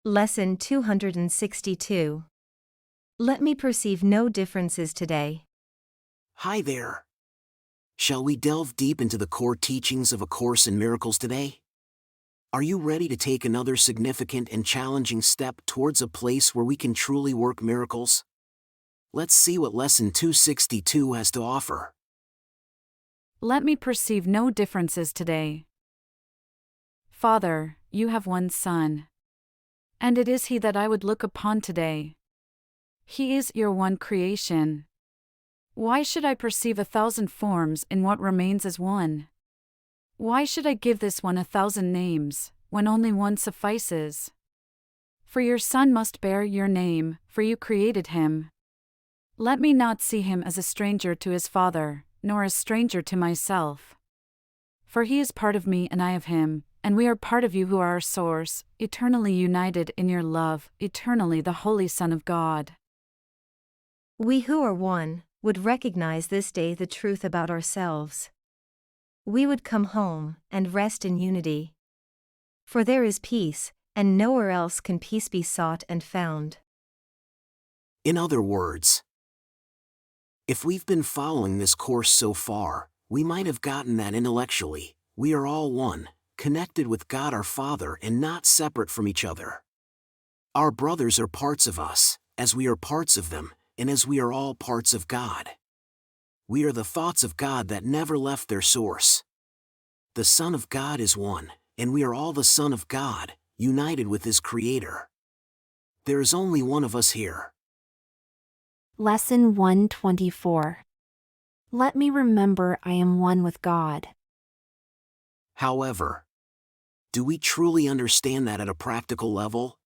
Lesson 262. Let me perceive no differences today. Hi there. Shall we delve deep into the core teachings of A Course in Miracles today? Are you ready to take another significant and challenging step towards a place where we can truly work miracles? Let's see what Lesson 262 has to offer. Let me perceive no differences today. Father, you have one Son. And it is He that I would look upon today. He is your one creation. Why should I perceive 1,000 forms in what remains as one? Why should I give this one 1,000 names, when only one suffices? For your Son must bear your name, for you created him. Let me not see him as a stranger to his Father, nor a stranger to myself. For he is part of me and I of him, and we are part of you who are our source, eternally united in your love, eternally the Holy Son of God. We who are one would recognize this day the truth about ourselves. We would come home and rest in unity. For there is peace, and nowhere else can peace be sought and found. In other words, if we've been following this course so far, we might have gotten that intellectually, we are all one, connected with God our Father and not separate from each other. Our brothers are parts of us, as we are parts of them, and as we are all parts of God. We are the thoughts of God that never left their source. The Son of God is one, and we are all the Son of God, united with His Creator. There is only one of us here. Lesson 124. Let me remember I am one with God. However, do we truly understand that at a practical level?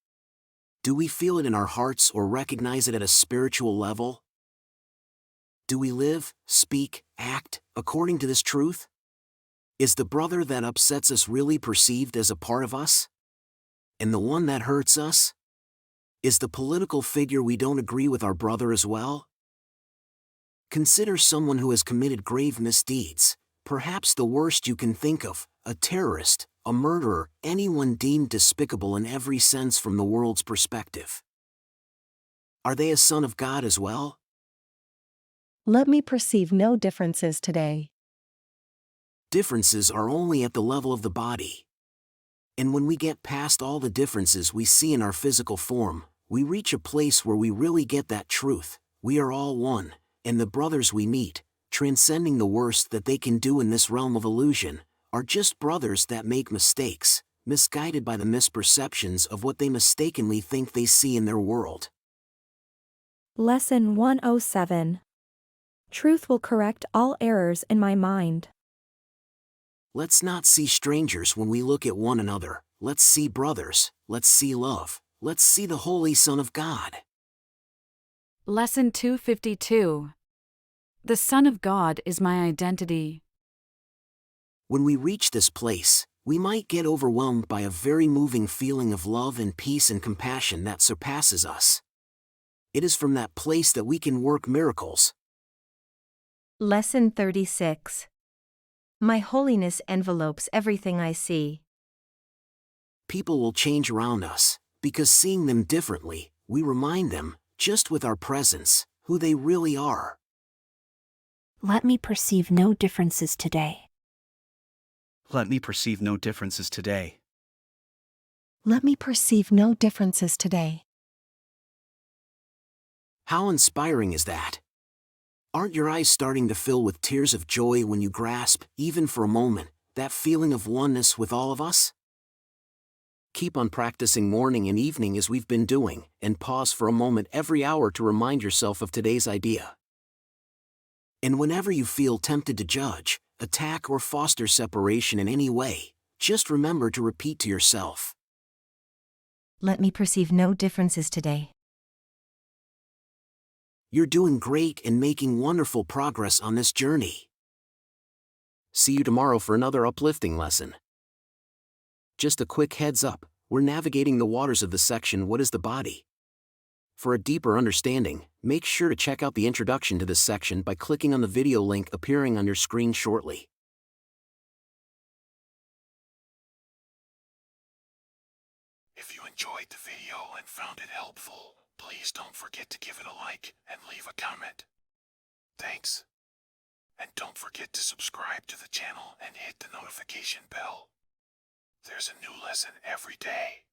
Do we feel it in our hearts or recognize it at a spiritual level? Do we live, speak, act according to this truth? Is the brother that upsets us really perceived as a part of us? And the one that hurts us? Is the political figure we don't agree with our brother as well? Consider someone who has committed grave misdeeds, perhaps the worst you can think of, a terrorist, a murderer, anyone deemed despicable in every sense from the world's perspective. Are they a son of God as well? Let me perceive no differences today. Differences are only at the level of the body. And when we get past all the differences we see in our physical form, we reach a place where we really get that truth. We are all one, and the brothers we meet, transcending the worst that they can do in this realm of illusion, are just brothers that make mistakes, misguided by the misperceptions of what they mistakenly think they see in their world. Lesson 107. Truth will correct all errors in my mind. Let's not see strangers when we look at one another, let's see brothers, let's see love, let's see the Holy Son of God. Lesson 252. The Son of God is my identity. When we reach this place, we might get overwhelmed by a very moving feeling of love and peace and compassion that surpasses us. It is from that place that we can work miracles. Lesson 36. My holiness envelopes everything I see. People will change around us, because seeing them differently, we remind them, just with our presence, who they really are. Let me perceive no differences today. Let me perceive no differences today. Let me perceive no differences today. How inspiring is that? Aren't your eyes starting to fill with tears of joy when you grasp, even for a moment, that feeling of oneness with all of us? Keep on practicing morning and evening as we've been doing, and pause for a moment every hour to remind yourself of today's idea. And whenever you feel tempted to judge, attack or foster separation in any way, just remember to repeat to yourself, Let me perceive no differences today. you're doing great and making wonderful progress on this journey. See you tomorrow for another uplifting lesson. Just a quick heads up, we're navigating the waters of the section What is the Body? For a deeper understanding, make sure to check out the introduction to this section by clicking on the video link appearing on your screen shortly. If you enjoyed the video, video and found it helpful, please don't forget to give it a like and leave a comment. Thanks. And don't forget to subscribe to the channel and hit the notification bell. There's a new lesson every day.